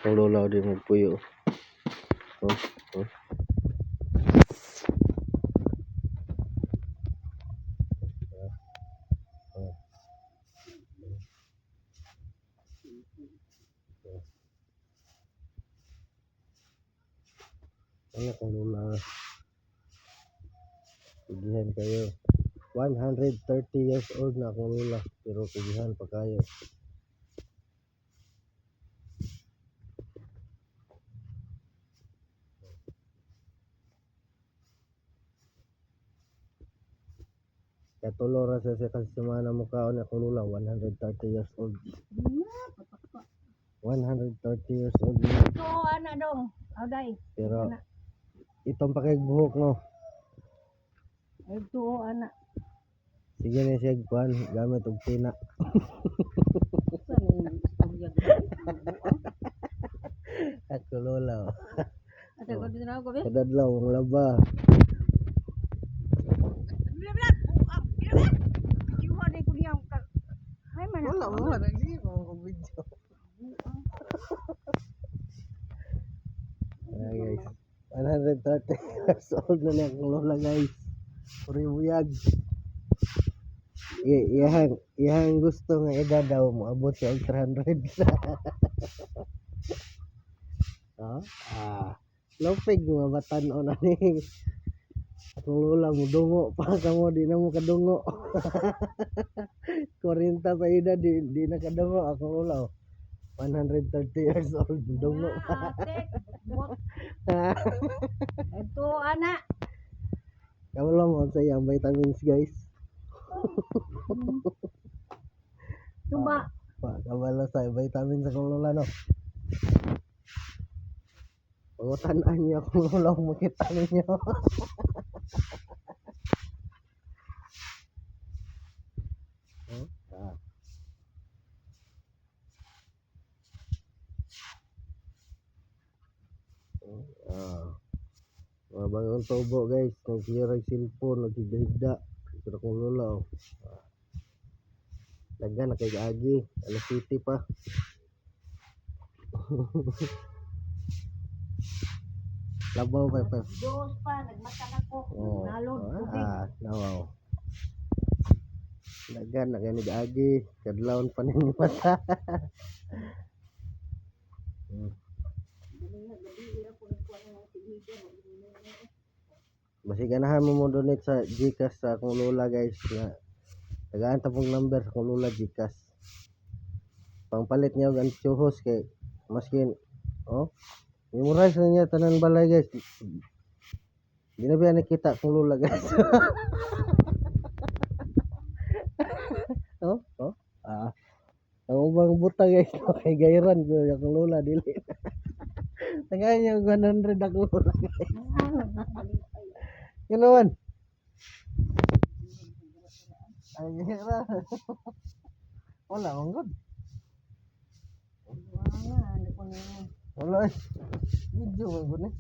Akong lola di magpuyo. Oh, oh. Ano akong lola? Pugihan kayo. 130 years old na akong lola. Pero pugihan pa kayo. Katulo ra sa kasi semana mo kaon akong lola. 130 years old. 130 years old na. So, anak dong. Auday. Pero itong pakigbuhok no. Ito, anak. Sige na siya kuan gamit og tina. Saan yung istorya? Ako lola. Ate, kung dito na ako, be? Kadadlaw ang laba. Bilablat! Bilablat! Iwa na ko niya. Ay, man ako. Wala mo nagsi mo video. Guys, 130 years old na lang ang lola guys. Puri buyag. Iyang gusto nga edad daw mo abot siya og 300. Oh, lopig mo batan-o na ni. Akong lola mo dungo pa kamo di na mo kadungo. 40 pa edad di na kadungo akong lola. 130 years old dungo pa. Ate, bot. Ito, anak. Kamu mo sa iyang vitamins guys. Tuba. Kabalo sa vitamins akong lola no. Pangutan-an niyo akong lola kung makita ninyo. Mga bagong tubo guys, nagkirag cellphone, nagkigahigda. Ito akong lola oh. Dagan na kay Agi, alas 7 pa. Labaw pa pa. Diyos pa, nagmata na ko. Oh. Nalod, tubig. Nawaw. Dagan na kay Agi, kadlawon pa ninyo mata. Basi ganahan mo donate sa GCash sa akong lola guys nga tagaan ta pong number sa akong lola GCash. Pangpalit niya og antiyohos kay maskin memorize na niya tanan balay guys. Di na ba nakita akong lola guys. Ang ubang buta guys kay gayran ko akong lola dili. Tagaan niya og 100 akong lola guys. Ganawan. Ay, gira. Wala mong good. Wala eh. Video mong good eh.